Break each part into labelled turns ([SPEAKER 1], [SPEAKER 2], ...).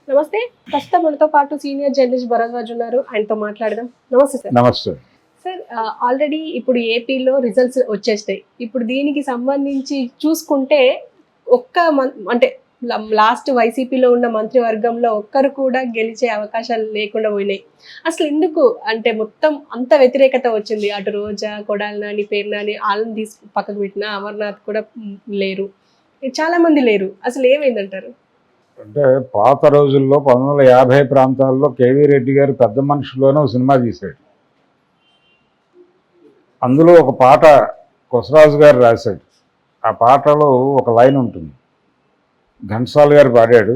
[SPEAKER 1] నమస్తే. ప్రస్తుతం మనతో పాటు సీనియర్ జర్నలిస్ట్ భరద్వాజ్ ఉన్నారు. ఆయనతో మాట్లాడదాం. నమస్తే సార్.
[SPEAKER 2] నమస్తే.
[SPEAKER 1] సార్, ఆల్రెడీ ఇప్పుడు ఏపీలో రిజల్ట్స్ వచ్చేస్తాయి. ఇప్పుడు దీనికి సంబంధించి చూసుకుంటే అంటే లాస్ట్ వైసీపీలో ఉన్న మంత్రివర్గంలో ఒక్కరు కూడా గెలిచే అవకాశాలు లేకుండా పోయినాయి. అసలు ఎందుకు అంటే మొత్తం అంత వ్యతిరేకత వచ్చింది? అటు రోజా, కొడాలి నాని, పేరు నాని వాళ్ళని తీసి పక్కకు పెట్టినా అమర్నాథ్ కూడా లేరు, చాలా మంది లేరు. అసలు ఏమైందంటారు?
[SPEAKER 2] అంటే పాత రోజుల్లో 1950 ప్రాంతాల్లో కేవీ రెడ్డి గారు పెద్ద మనుషుల్లోనే ఒక సినిమా తీశాడు. అందులో ఒక పాట కొసరాజు గారు రాశాడు. ఆ పాటలో ఒక లైన్ ఉంటుంది, ఘంటసాల గారు పాడాడు.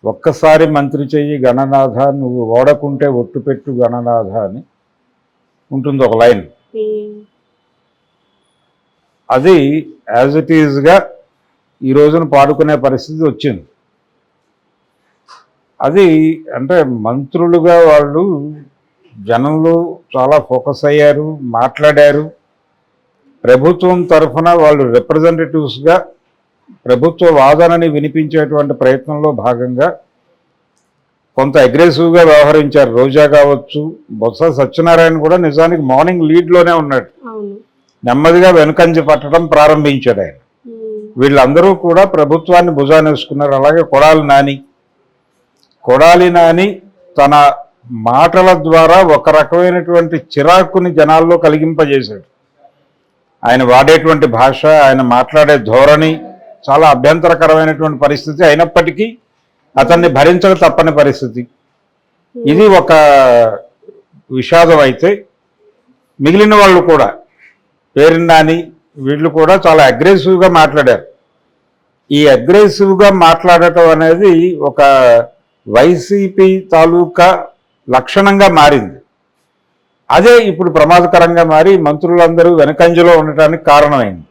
[SPEAKER 2] ఒక్కసారి మంత్రి చెయ్యి గణనాథ, నువ్వు ఓడకుంటే ఒట్టు పెట్టు గణనాథ అని ఉంటుంది ఒక లైన్. అది యాజ్ ఇట్ ఈజ్గా ఈ రోజున పాడుకునే పరిస్థితి వచ్చింది. అది అంటే మంత్రులుగా వాళ్ళు జనంలో చాలా ఫోకస్ అయ్యారు, మాట్లాడారు. ప్రభుత్వం తరఫున వాళ్ళు రిప్రజెంటేటివ్స్గా ప్రభుత్వ వాదనని వినిపించేటువంటి ప్రయత్నంలో భాగంగా కొంత అగ్రెసివ్గా వ్యవహరించారు. రోజా కావచ్చు, బొత్స సత్యనారాయణ కూడా నిజానికి మార్నింగ్ లీడ్లోనే ఉన్నాడు. నెమ్మదిగా వెనుకంజ పట్టడం ప్రారంభించాడు ఆయన. వీళ్ళందరూ కూడా ప్రభుత్వాన్ని భుజానేసుకున్నారు. అలాగే కొడాలి నాని తన మాటల ద్వారా ఒక రకమైనటువంటి చిరాకుని జనాల్లో కలిగింపజేశాడు. ఆయన వాడేటువంటి భాష, ఆయన మాట్లాడే ధోరణి చాలా అభ్యంతరకరమైనటువంటి పరిస్థితి అయినప్పటికీ అతన్ని భరించక తప్పని పరిస్థితి. ఇది ఒక విషాదం. అయితే మిగిలిన వాళ్ళు కూడా పేరు నాని వీళ్ళు కూడా చాలా అగ్రెసివ్గా మాట్లాడారు. ఈ అగ్రెసివ్గా మాట్లాడటం అనేది ఒక వైసీపీ తాలూకా లక్షణంగా మారింది. అదే ఇప్పుడు ప్రమాదకరంగా మారి మంత్రులందరూ వెనకంజలో ఉండటానికి కారణమైంది.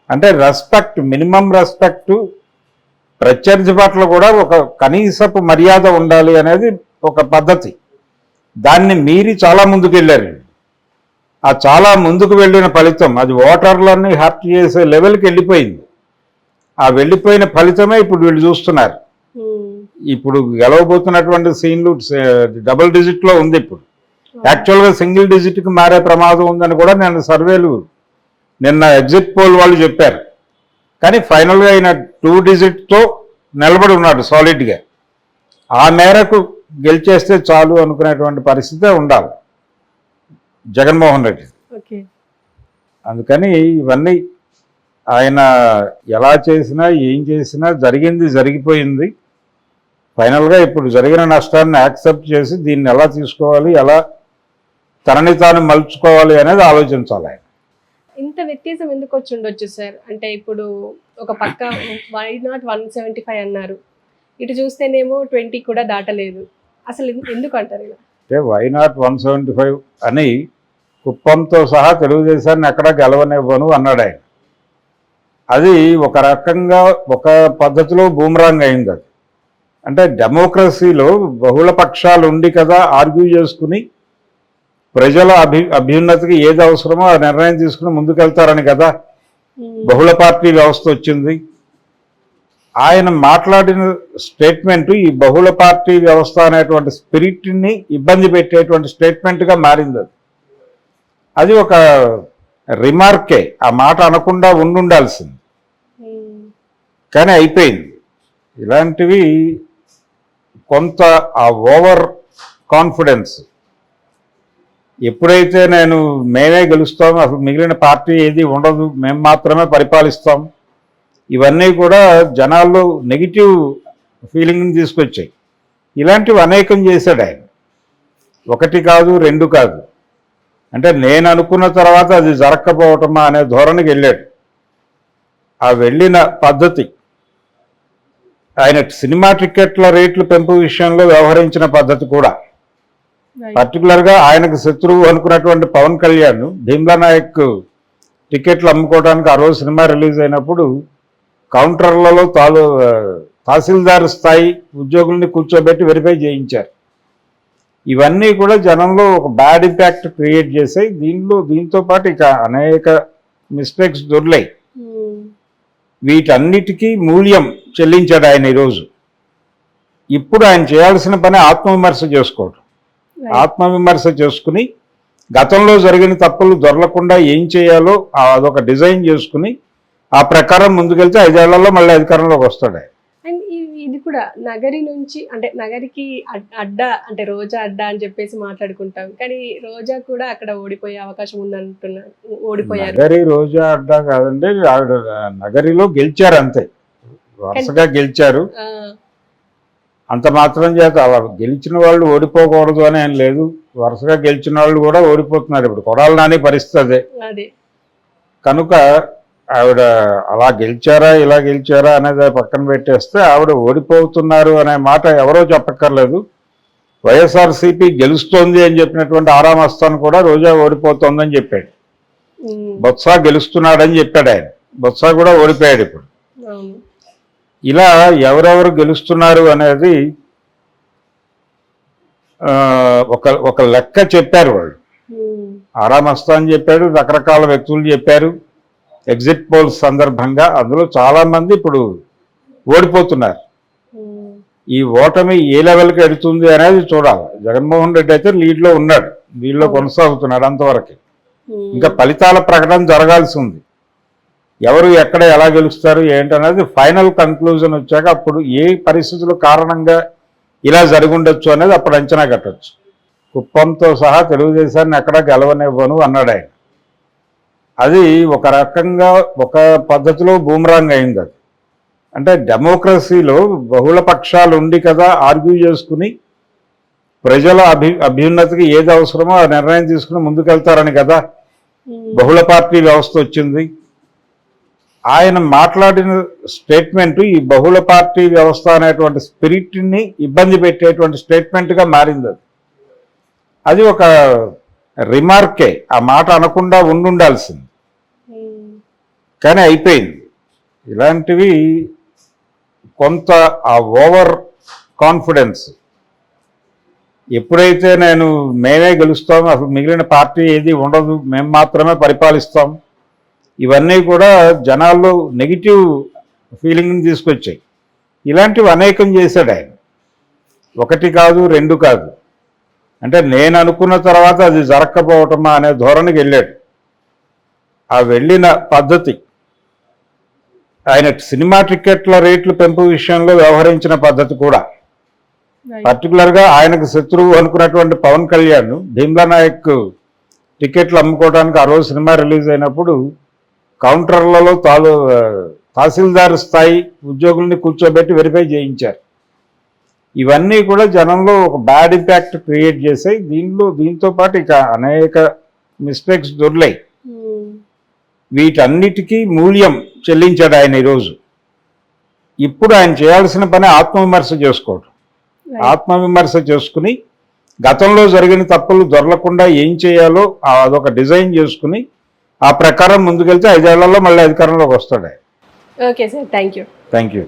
[SPEAKER 2] అంటే రెస్పెక్ట్, మినిమం రెస్పెక్ట్, ప్రత్యర్థి పట్ల కూడా ఒక కనీసపు మర్యాద ఉండాలి అనేది ఒక పద్ధతి. దాన్ని మీరి చాలా ముందుకు వెళ్ళారు. ఆ చాలా ముందుకు వెళ్ళిన ఫలితం అది ఓటర్లన్నీ హర్ట్ చేసే లెవెల్కి వెళ్ళిపోయింది. ఆ వెళ్ళిపోయిన ఫలితమే ఇప్పుడు వీళ్ళు చూస్తున్నారు. ఇప్పుడు గెలవబోతున్నటువంటి సీన్లు డబుల్ డిజిట్లో ఉంది. ఇప్పుడు యాక్చువల్గా సింగిల్ డిజిట్కి మారే ప్రమాదం ఉందని కూడా నిన్న ఎగ్జిట్ పోల్ వాళ్ళు చెప్పారు. కానీ ఫైనల్గా ఆయన 2 డిజిట్తో నిలబడి ఉన్నాడు సాలిడ్గా. ఆ మేరకు గెలిచేస్తే చాలు అనుకునేటువంటి పరిస్థితే ఉండాలి జగన్మోహన్ రెడ్డి. అందుకని ఇవన్నీ ఆయన ఎలా చేసినా ఏం చేసినా జరిగిపోయింది. ఫైనల్గా ఇప్పుడు జరిగిన నష్టాన్ని యాక్సెప్ట్ చేసి దీన్ని ఎలా తీసుకోవాలి, ఎలా తనని తాను మలుచుకోవాలి అనేది ఆలోచించాలి ఆయన.
[SPEAKER 1] ఇంత వ్యత్యాసం ఎందుకు వచ్చి ఉండొచ్చు సార్? అంటే ఇప్పుడు ఒక పక్క వై నాట్ 175 అన్నారు, ఇటు చూస్తేనేమో 20 కూడా దాటలేదు. అసలు ఎందుకు అంటారు ఇలా?
[SPEAKER 2] అంటే వై నాట్ 175 అని కుప్పంతో సహా తెలుగుదేశాన్ని ఎక్కడ గెలవనివ్వను అన్నాడు ఆయన. అది ఒక రకంగా ఒక పద్ధతిలో బూమరాంగ్ అయింది. అది అంటే డెమోక్రసీలో బహుళ పక్షాలు ఉండి కదా ఆర్గ్యూ చేసుకుని ప్రజల అభ్యున్నతికి ఏది అవసరమో ఆ నిర్ణయం తీసుకుని ముందుకెళ్తారని కదా బహుళ పార్టీ వ్యవస్థ వచ్చింది. ఆయన మాట్లాడిన స్టేట్మెంటు ఈ బహుళ పార్టీ వ్యవస్థ అనేటువంటి స్పిరిట్ని ఇబ్బంది పెట్టేటువంటి స్టేట్మెంట్గా మారింది. అది ఒక రిమార్కే. ఆ మాట అనకుండా ఉండాల్సింది, కానీ అయిపోయింది. ఇలాంటివి కొంత ఆ ఓవర్ కాన్ఫిడెన్స్, ఎప్పుడైతే మేమే గెలుస్తాం, అసలు మిగిలిన పార్టీ ఏది ఉండదు, మేము మాత్రమే పరిపాలిస్తాం, ఇవన్నీ కూడా జనాల్లో నెగిటివ్ ఫీలింగ్ని తీసుకొచ్చాయి. ఇలాంటివి అనేకం చేశాడు ఆయన. 1 కాదు 2 కాదు. అంటే నేను అనుకున్న తర్వాత అది జరగకపోవటమా అనే ధోరణికి వెళ్ళాడు. ఆ వెళ్ళిన పద్ధతి, ఆయన సినిమా టికెట్ల రేట్లు పెంపు విషయంలో వ్యవహరించిన పద్ధతి కూడా, పర్టికులర్గా ఆయనకు శత్రువు అనుకున్నటువంటి పవన్ కళ్యాణ్ భీమ్లా నాయక్ టికెట్లు అమ్ముకోవడానికి ఆ రోజు సినిమా రిలీజ్ అయినప్పుడు కౌంటర్లలో తహసీల్దార్ స్థాయి ఉద్యోగుల్ని కూర్చోబెట్టి వెరిఫై చేయించారు. ఇవన్నీ కూడా జనంలో ఒక బ్యాడ్ ఇంపాక్ట్ క్రియేట్ చేసాయి. దీంతో పాటు ఇక అనేక మిస్టేక్స్ దొర్లాయి. వీటన్నిటికీ మూల్యం చెల్లించాడు ఆయన ఈరోజు. ఇప్పుడు ఆయన చేయాల్సిన పని ఆత్మవిమర్శ చేసుకోవడం. ఆత్మవిమర్శ చేసుకుని గతంలో జరిగిన తప్పులు దొరలకుండా ఏం చేయాలో అదొక డిజైన్ చేసుకుని ఆ ప్రకారం ముందుకెళ్తే 5 ఏళ్లలో మళ్ళీ అధికారంలోకి వస్తాడు ఆయన.
[SPEAKER 1] అండ్ ఇది కూడా నగరి నుంచి అంటే నగరికి అడ్డా అంటే రోజా అడ్డా అని చెప్పేసి మాట్లాడుకుంటాం, కానీ రోజా కూడా అక్కడ ఓడిపోయే అవకాశం ఉందంటున్నారు. ఓడిపోయారు.
[SPEAKER 2] నగరి రోజా అడ్డా కాదండి, ఆవిడ నగరిలో గెలిచారు అంతే, వరుసగా గెలిచారు. అంత మాత్రం చేత అలా గెలిచిన వాళ్ళు ఓడిపోకూడదు అని ఏం లేదు. వరుసగా గెలిచిన వాళ్ళు కూడా ఓడిపోతున్నారు. ఇప్పుడు కొడాలి నాని పరిస్థితి అదే. కనుక ఆవిడ అలా గెలిచారా ఇలా గెలిచారా అనేది పక్కన పెట్టేస్తే ఆవిడ ఓడిపోతున్నారు అనే మాట ఎవరో చెప్పక్కర్లేదు. వైఎస్ఆర్సీపీ గెలుస్తోంది అని చెప్పినటువంటి ఆరామస్తాను కూడా రోజా ఓడిపోతోందని చెప్పాడు. బొత్స గెలుస్తున్నాడని చెప్పాడు ఆయన. బొత్స కూడా ఓడిపోయాడు. ఇప్పుడు ఇలా ఎవరెవరు గెలుస్తున్నారు అనేది ఒక లెక్క చెప్పారు వాళ్ళు. ఆరామస్తాన్ చెప్పాడు, రకరకాల వ్యక్తులు చెప్పారు ఎగ్జిట్ పోల్స్ సందర్భంగా. అందులో చాలా మంది ఇప్పుడు ఓడిపోతున్నారు. ఈ ఓటమి ఏ లెవెల్కి ఎడుతుంది అనేది చూడాలి. జగన్మోహన్ రెడ్డి అయితే లీడ్లో ఉన్నాడు, లీడ్లో కొనసాగుతున్నాడు అంతవరకు. ఇంకా ఫలితాల ప్రకటన జరగాల్సి ఉంది. ఎవరు ఎక్కడ ఎలా గెలుస్తారు ఏంటనేది ఫైనల్ కన్క్లూజన్ వచ్చాక అప్పుడు ఏ పరిస్థితుల కారణంగా ఇలా జరిగి ఉండొచ్చు అనేది అప్పుడు అంచనా కట్టచ్చు. కుప్పంతో సహా తెలుగుదేశాన్ని ఎక్కడా గెలవనివ్వను అన్నాడు ఆయన. అది ఒక రకంగా ఒక పద్ధతిలో బూమరాంగ్ అయింది. అది అంటే డెమోక్రసీలో బహుళ పక్షాలు ఉండి కదా ఆర్గ్యూ చేసుకుని ప్రజల అభ్యున్నతికి ఏది అవసరమో ఆ నిర్ణయం తీసుకుని ముందుకెళ్తారని కదా బహుళ పార్టీ వ్యవస్థ వచ్చింది. ఆయన మాట్లాడిన స్టేట్మెంట్ ఈ బహుళ పార్టీ వ్యవస్థ అనేటువంటి స్పిరిట్ని ఇబ్బంది పెట్టేటువంటి స్టేట్మెంట్గా మారింది. అది ఒక రిమార్కే, ఆ మాట అనకుండా ఉండాల్సింది, కానీ అయిపోయింది. ఇలాంటివి కొంత ఆ ఓవర్ కాన్ఫిడెన్స్, ఎప్పుడైతే మేమే గెలుస్తాం, అసలు మిగిలిన పార్టీ ఏది ఉండదు, మేము మాత్రమే పరిపాలిస్తాం, ఇవన్నీ కూడా జనాల్లో నెగిటివ్ ఫీలింగ్ని తీసుకొచ్చాయి. ఇలాంటివి అనేకం చేశాడు ఆయన. ఒకటి కాదు, రెండు కాదు. అంటే నేను అనుకున్న తర్వాత అది జరగకపోవటమా అనే ధోరణికి వెళ్ళాడు. ఆ వెళ్ళిన పద్ధతి, ఆయన సినిమా టికెట్ల రేట్లు పెంపు విషయంలో వ్యవహరించిన పద్ధతి కూడా, పర్టికులర్గా ఆయనకు శత్రువు అనుకున్నటువంటి పవన్ కళ్యాణ్ భీమ్లా నాయక్ టికెట్లు అమ్ముకోవడానికి ఆ రోజు సినిమా రిలీజ్ అయినప్పుడు కౌంటర్లలో తహసీల్దార్ స్థాయి ఉద్యోగుల్ని కూర్చోబెట్టి వెరిఫై చేయించారు. ఇవన్నీ కూడా జనంలో ఒక బ్యాడ్ ఇంపాక్ట్ క్రియేట్ చేసాయి. దీంతో పాటు ఇక అనేక మిస్టేక్స్ దొర్లాయి. వీటన్నిటికీ మూల్యం చెల్లించాడు ఆయన ఈరోజు. ఇప్పుడు ఆయన చేయాల్సిన పని ఆత్మవిమర్శ చేసుకోవడం. ఆత్మవిమర్శ చేసుకుని గతంలో జరిగిన తప్పులు దొరలకుండా ఏం చేయాలో అదొక డిజైన్ చేసుకుని ఆ ప్రకారం ముందుకెళ్తే 5 ఏళ్లలో మళ్ళీ అధికారంలోకి వస్తాడు ఆయన.
[SPEAKER 1] Okay sir, thank you.